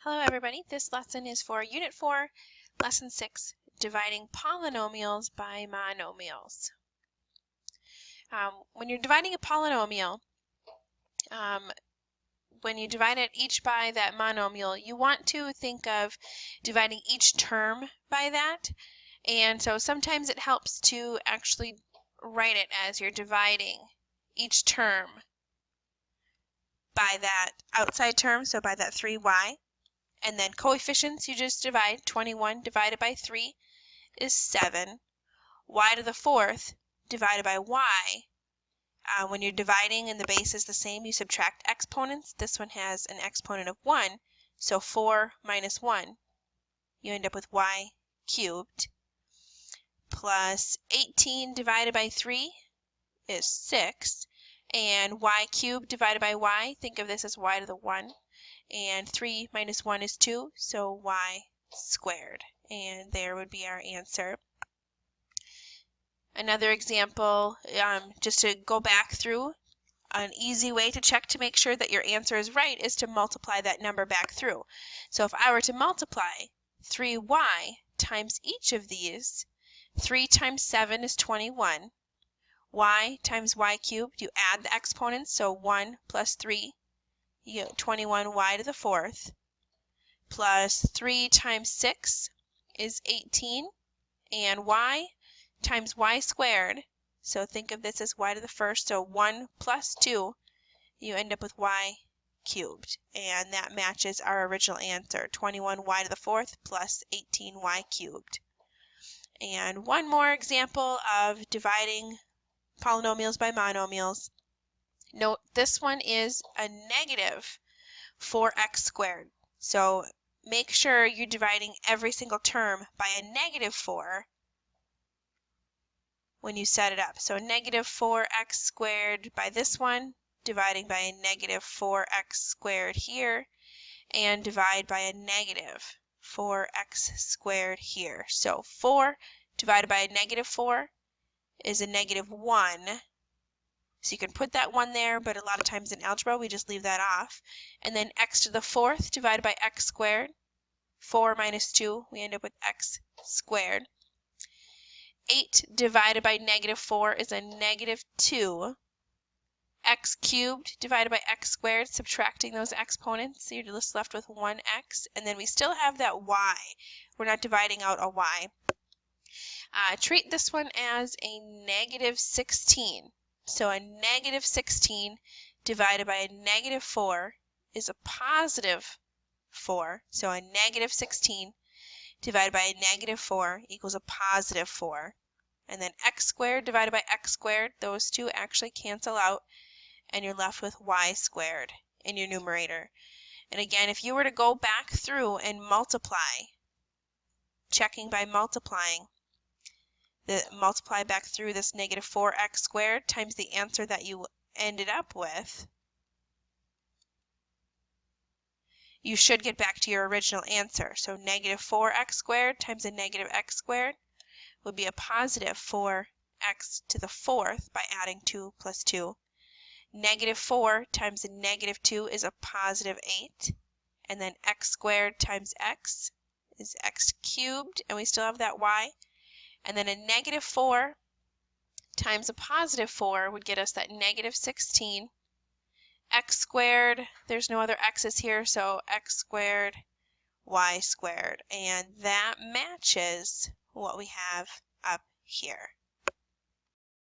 Hello everybody, this lesson is for Unit 4, Lesson 6, Dividing Polynomials by Monomials. When you're dividing a polynomial, when you divide it each by that monomial, you want to think of dividing each term by that. And so sometimes it helps to actually write it as you're dividing each term by that outside term, so by that 3y. And then coefficients, you just divide. 21 divided by 3 is 7. Y to the 4th divided by y. When you're dividing and the base is the same, you subtract exponents. This one has an exponent of 1, so 4 minus 1. You end up with y cubed. Plus 18 divided by 3 is 6. And y cubed divided by y, think of this as y to the 1. And 3 minus 1 is 2, so y squared. And there would be our answer. Another example, just to go back through, an easy way to check to make sure that your answer is right is to multiply that number back through. So if I were to multiply 3y times each of these, 3 times 7 is 21. Y times y cubed, you add the exponents, so 1 plus 3. You get 21y to the 4th, plus 3 times 6 is 18, and y times y squared, so think of this as y to the 1st, so 1 plus 2, you end up with y cubed, and that matches our original answer, 21y to the 4th plus 18y cubed. And one more example of dividing polynomials by monomials. Note this one is a negative 4x squared. So make sure you're dividing every single term by a negative 4 when you set it up. So negative 4x squared by this one, dividing by a negative 4x squared here, and divide by a negative 4x squared here. So 4 divided by a negative 4 is a negative 1. So you can put that 1 there, but a lot of times in algebra we just leave that off. And then x to the 4th divided by x squared. 4 minus 2, we end up with x squared. 8 divided by negative 4 is a negative 2. X cubed divided by x squared, subtracting those exponents, so you're just left with 1x. And then we still have that y. We're not dividing out a y. Treat this one as a negative 16. So a negative 16 divided by a negative 4 is a positive 4. So a negative 16 divided by a negative 4 equals a positive 4. And then x squared divided by x squared, those two actually cancel out, and you're left with y squared in your numerator. And again, if you were to go back through and multiply, checking by multiplying, multiply back through this negative 4x squared times the answer that you ended up with, you should get back to your original answer. So negative 4x squared times a negative x squared would be a positive 4x to the 4th by adding 2 plus 2. Negative 4 times a negative 2 is a positive 8. And then x squared times x is x cubed, and we still have that y. And then a negative 4 times a positive 4 would get us that negative 16. X squared, there's no other x's here, so x squared, y squared. And that matches what we have up here.